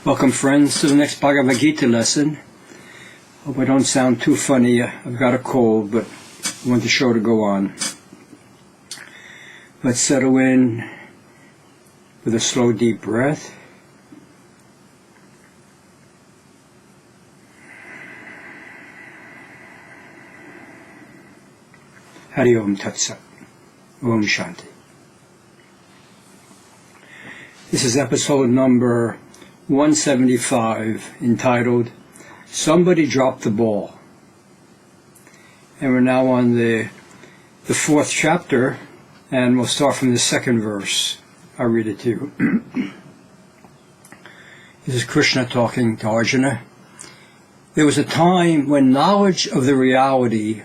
Welcome, friends, to the next Bhagavad Gita lesson. Hope I don't sound too funny. I've got a cold, but I want the show to go on. Let's settle in with a slow, deep breath. Hari Om Tat Sat. Om Shanti. This is episode number 175, entitled Somebody Dropped the Ball. And we're now on the fourth chapter, and we'll start from the second verse. I'll read it to you. This is Krishna talking to Arjuna. There was a time when knowledge of the reality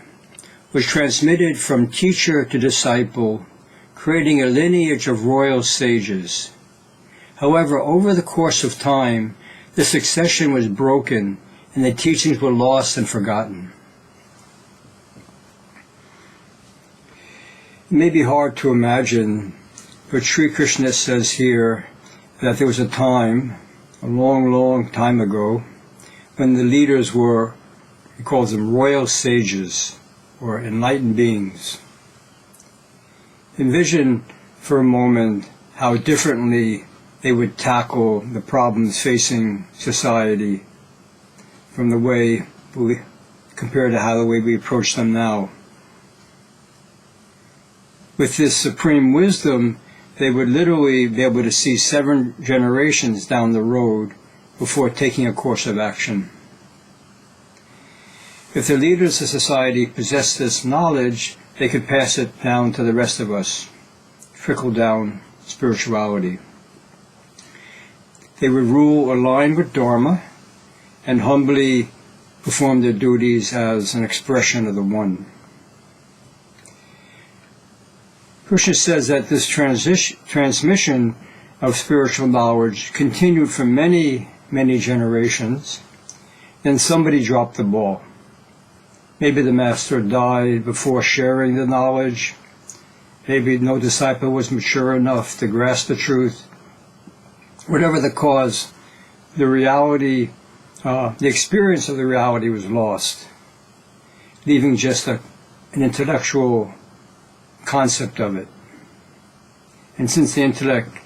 was transmitted from teacher to disciple, creating a lineage of royal sages. However, over the course of time, the succession was broken and the teachings were lost and forgotten. It may be hard to imagine, but Sri Krishna says here that there was a time, a long, long time ago, when the leaders were, he calls them royal sages, or enlightened beings. Envision for a moment how differently they would tackle the problems facing society from the way compared to the way we approach them now. With this supreme wisdom, they would literally be able to see 7 generations down the road before taking a course of action. If the leaders of society possessed this knowledge, they could pass it down to the rest of us, trickle down spirituality. They would rule aligned with Dharma and humbly perform their duties as an expression of the One. Krishna says that this transmission of spiritual knowledge continued for many, many generations. Then somebody dropped the ball. Maybe the master died before sharing the knowledge. Maybe no disciple was mature enough to grasp the truth. Whatever the cause, the reality, the experience of the reality was lost, leaving just an intellectual concept of it. And since the intellect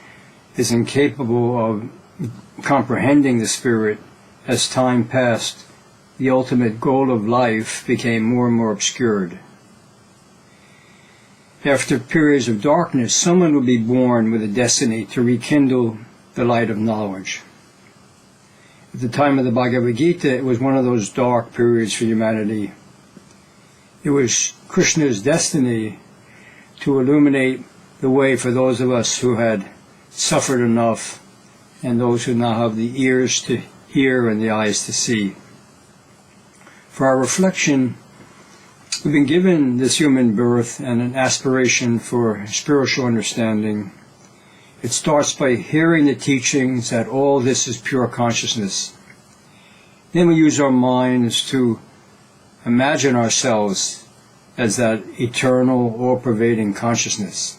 is incapable of comprehending the spirit, as time passed, the ultimate goal of life became more and more obscured. After periods of darkness, someone will be born with a destiny to rekindle the light of knowledge. At the time of the Bhagavad Gita, it was one of those dark periods for humanity. It was Krishna's destiny to illuminate the way for those of us who had suffered enough and those who now have the ears to hear and the eyes to see. For our reflection, we've been given this human birth and an aspiration for spiritual understanding. It starts by hearing the teachings that all this is pure consciousness. Then we use our minds to imagine ourselves as that eternal, all-pervading consciousness.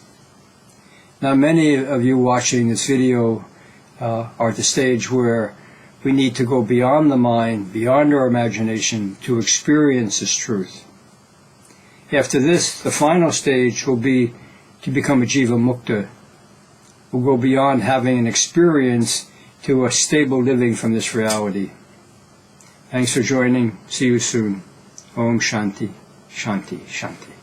Now, many of you watching this video are at the stage where we need to go beyond the mind, beyond our imagination, to experience this truth. After this, the final stage will be to become a Jiva Mukta. We'll go beyond having an experience to a stable living from this reality. Thanks for joining. See you soon. Om Shanti, Shanti, Shanti.